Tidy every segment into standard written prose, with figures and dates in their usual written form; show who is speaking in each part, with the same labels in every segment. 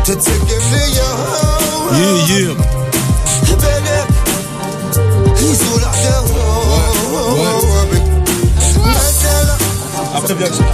Speaker 1: Yeah, yeah. Après bien sûr.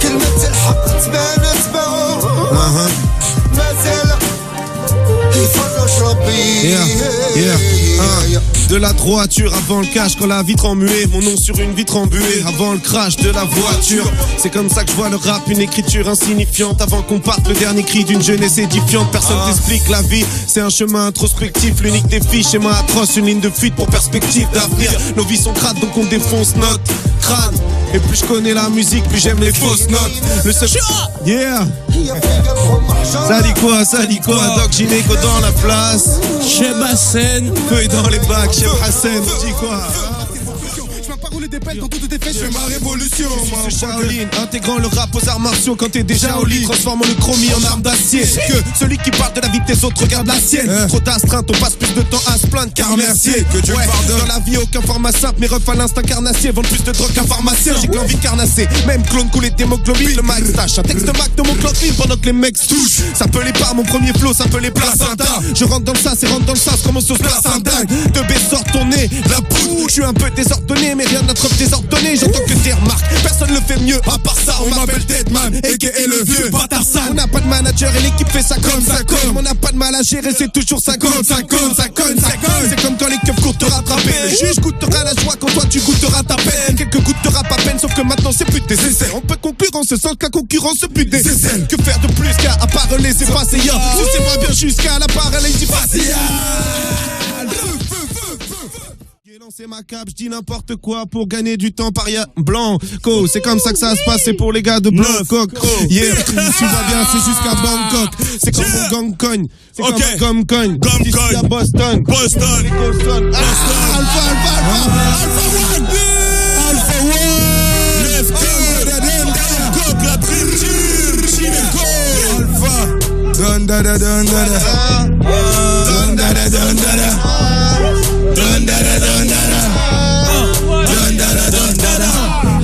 Speaker 1: De la droiture avant le cash, quand la vitre en muet, mon nom sur une vitre embuée, avant le crash de la voiture. C'est comme ça que je vois le rap, une écriture insignifiante. Avant qu'on parte, le dernier cri d'une jeunesse édifiante. Personne t'explique la vie, c'est un chemin introspectif. L'unique défi, schéma atroce, une ligne de fuite pour perspective d'avenir. Nos vies sont crades, donc on défonce notre crâne. Et plus je connais la musique, plus j'aime les fausses notes. Le seul... Yeah. Ça dit quoi Doc Gynéco dans la place.
Speaker 2: Cheb Hassan.
Speaker 1: Feuille dans les bacs, Cheb Hassan. Dis quoi
Speaker 3: des pelles quand tout est fait, je fais ma révolution.
Speaker 1: C'est Shaolin, intégrant le rap aux arts martiaux quand t'es déjà au lit, transformant le chromie en arme d'acier. Que celui qui parle de la vie de tes autres regarde la sienne. Trop d'astreinte, on passe plus de temps à se plaindre qu'à remercier. Que Dieu pardonne. Dans la vie, aucun format simple, mes refs à l'instinct carnassier vendent plus de drogue qu'un pharmacien. J'ai que l'envie de carnasser, même clone couler d'hémoglobine. Le mic stash, un texte de Mac de mon clotine pendant que les mecs se touchent. Ça peut les par mon premier flow, ça peut les placenta. Je rentre dans le sas et rentre dans le sas comme on se place un dingue. De B sort ton nez, la poudre. Je suis un peu désordonné, mais rien n'a trop désordonné. J'entends que tes remarques, personne le fait mieux. À part ça, on m'appelle Deadman, aka le vieux Batarsan. On n'a pas de manager et l'équipe fait ça comme ça comme. On n'a pas de mal à gérer, c'est toujours ça comme ça comme ça comme ça comme. C'est comme quand les keufs courent te rattraper. Le juge goûtera la joie quand toi tu goûteras ta peine. Quelques gouttes de rap à peine, sauf que maintenant c'est plus des essais. On peut conclure en ce sens que la concurrence se pute des essais. Que faire de plus qu'à part les effacés? C'est moi bien jusqu'à la paralysie faciale. C'est ma cape, je dis n'importe quoi pour gagner du temps par Blanco. C'est comme ça que ça se passe, c'est pour les gars de Bangkok. Yeah, tu vois bien, c'est jusqu'à Bangkok. C'est comme mon gang cogne. C'est comme cogne. Ici à Boston. Alpha One. Let's go. Coq, la triture. Chineco. Alpha. Dun da da dun da da. Dun da da dun da da. Dun da da dun da da. Dun da da dun da da.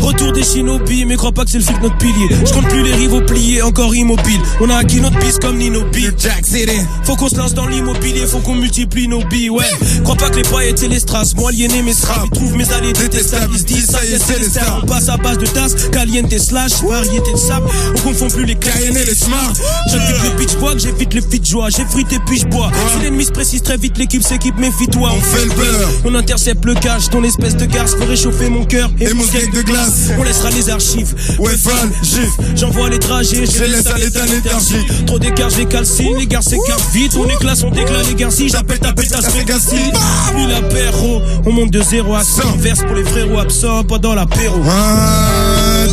Speaker 2: Retour des shinobi, mais crois pas que c'est le flic notre pilier. Je compte plus les rivaux pliés, encore immobile. On a acquis notre piste comme Nino Bill.
Speaker 1: Jack City.
Speaker 2: Faut qu'on se lance dans l'immobilier, faut qu'on multiplie nos billes, ouais. Crois pas que les paillettes et les strass vont aliéner mes straps. Ils trouvent mes alliés détestables, ils se disent ça y est c'est les stars. On passe à base de tasses, caliente slash, variété de sable. On confond plus les Cayenne et les smart. J'invite le pitch bois, que j'évite le fit joie. J'effrite et puis je bois. Si l'ennemi se précise très vite, l'équipe s'équipe, méfie-toi.
Speaker 1: On fait le beurre.
Speaker 2: On intercepte le cash, ton espèce de garce pour réchauffer mon cœur
Speaker 1: et mon steak de glace.
Speaker 2: On laissera les archives.
Speaker 1: Ouais, fan, gif.
Speaker 2: J'envoie les trajets, je laisse à l'état léthargie. Trop d'écart, je les calcine, les gars s'écartent vite. On éclate, on déclare les garcis. J'appelle ta pétasse, Fégassi. Puis l'apéro, on monte de 0 à 100. Verse pour les frérots absents pendant l'apéro.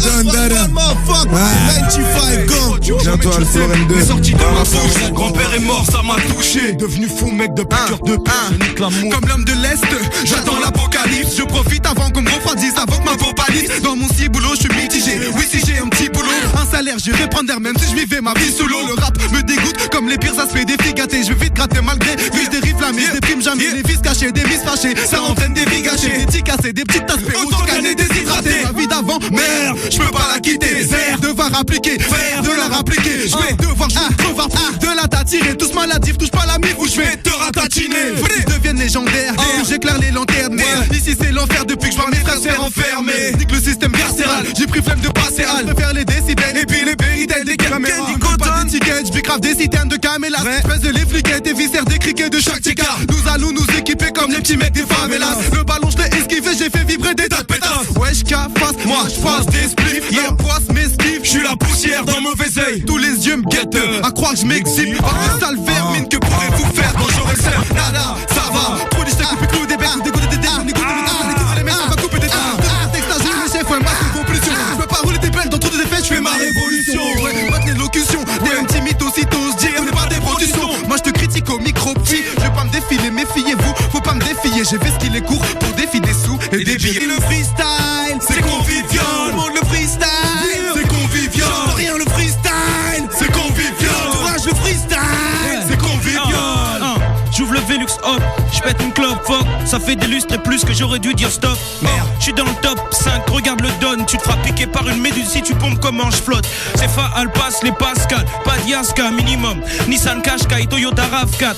Speaker 1: Dundada. 95 gang. Bientôt Alpha One 2.
Speaker 3: Sorti de ma bouche, mon grand-père est mort, ça m'a touché. Devenu fou, mec, de cœur de pute. Comme l'homme de l'Est, j'attends l'apocalypse. Je profite avant qu'on me refroidisse, avant que ma peau pâlisse. Dans mon ciboulot, je suis mitigé. Oui, si j'ai un petit boulot, un salaire, j'irai prendre d'air, même si je vivais ma vie sous l'eau. Le rap me dégoûte comme les pires aspects des filles gâtées. Je vais vite gratter malgré. Vis des rives flammées, des primes jamais. Les vis cachées, des vis fâchées. Ça entraîne des vies gâchées. Des petits cassés, des petites aspects. Autant qu'année déshydraté. Ma vie d'avant, merde, je peux pas la quitter. Faire, devoir appliquer, faire, de leur appliquer. Je vais devoir jouer, devoir de la t'attirer. Tous maladifs, touche pas la mif ou je vais te ratatiner. Ils deviennent légendaires, j'éclaire les lanternes. Ici c'est l'enfer depuis que je vois mes frères se faire enfermer. Nique le système carcéral, j'ai pris flemme de passer à préfère les décibels et puis les péridèles des caméras. Pas de tickets, je grave des citernes de camélas. Espèce de les fliquettes et viscères des criquets de chaque tica. Nous allons nous équiper comme les petits mecs des favelas. Le ballon je l'ai esquivé, j'ai fait vibrer des tas de pétasses. Wesh face, moi je passe des spliffs. Yeah, poisse m'esquive, je suis la poussière dans mauvais œil. Tous les yeux me guettent, à croire que je m'exhibe. Oh sale vermine, que pourrez-vous faire quand j'aurai le seum? Nada, ça va. Produit je t'ai clou des becs, dégoûté des dents, on écoute les mecs, on va couper des tas. Texte à jour, les chefs, ouais, masque de compulsion. Je peux pas rouler des belles dans trop de défaites, je fais ma révolution. Ouais, pas de l'élocution, des petits mythos, dire on n'est pas des productions. Moi je te critique au micro petit, je vais pas me défiler, méfiez-vous, faut pas me défier. J'ai fait ce qu'il est court pour défier des sous et des billets. Le freestyle, c'est convivial. Tout le monde le freestyle, c'est convivial. Rien le freestyle, c'est convivial. Courage le freestyle, c'est convivial.
Speaker 2: J'ouvre le Velux hop, j'pète une clope, fuck. Ça fait des lustres et plus que j'aurais dû dire stop. Merde, j'suis dans le top 5, regarde le donne. Tu te feras piquer par une méduse si tu pompes comme ange flotte. C'est Faal passe les Pascal, pas d'Yaska minimum. Nissan Qashqai, Toyota RAV4.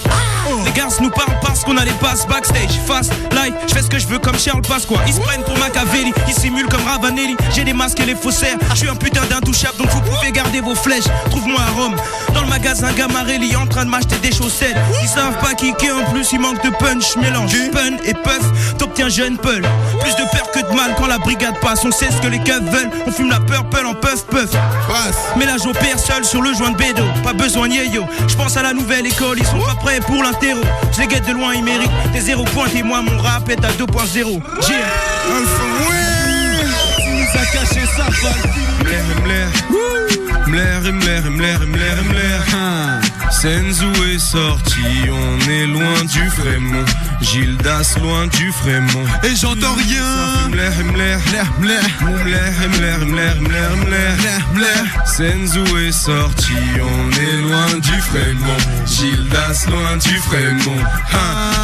Speaker 2: Les gars nous parlent parce qu'on a les passes backstage. Fast life, je fais ce que je veux comme Charles Pasqua. Ils se prennent pour Machiavelli, ils simulent comme Ravanelli. J'ai des masques et les faussaires. Je suis un putain d'intouchable donc vous pouvez garder vos flèches. Trouve-moi à Rome, dans le magasin Gamarelli, en train de m'acheter des chaussettes. Ils savent pas kicker, en plus il manque de punch. Mélange pun et puff, t'obtiens jeune peul. Plus de peur que de mal quand la brigade passe. On sait ce que les keufs veulent, on fume la purple en puff puff. Mais là j'opère seul sur le joint de bédo. Pas besoin de yo. Je pense à la nouvelle école, ils sont pas prêts pour l'interro. Je les guette de loin, ils méritent des 0 points. Et moi mon rap est à 2.0.
Speaker 1: Tu nous as caché ça,
Speaker 4: Senzu est sorti, on est loin du Frémont. Gildas loin du Frémont.
Speaker 3: Et j'entends rien.
Speaker 4: Senzu est sorti, on est loin du Frémont. Gildas loin du Frémont.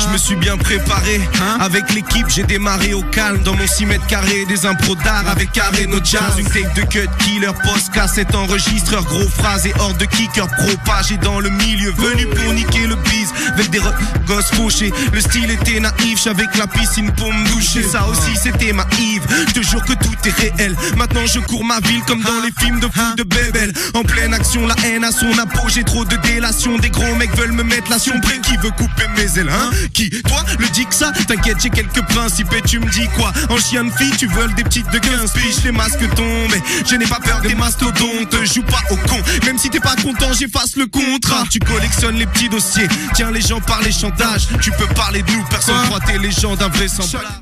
Speaker 4: Je me suis bien préparé. Avec l'équipe j'ai démarré au calme. Dans mon 6 mètres carrés, des impros d'art avec carré no jazz. Une take de cut, killer, post, cassette, enregistreur, gros phrases et hors de kicker, propagé dans le milieu, venu pour niquer le bise. Avec des gosses fauchés, le style était naïf, j'avais que la piscine pour me doucher. Ça aussi c'était ma Yves, je te jure que tout est réel. Maintenant je cours ma ville comme dans les films de fou de Bébel. En pleine action, la haine à son apogée, trop de délation. Des gros mecs veulent me mettre la sombrée. Qui veut couper mes ailes, hein? Qui? Toi? Le dit que ça? T'inquiète, j'ai quelques principes et tu me dis quoi? En chien de fille, tu voles des petites de 15 piges, les masques tombent. Et je n'ai pas peur des mastodontes, joue pas au con. Même si t'es pas content, j'efface le contrat. Tu collectionnes les petits dossiers, tiens les gens par les chantages. Tu peux parler de nous, personne croit tes légendes invraisemblables.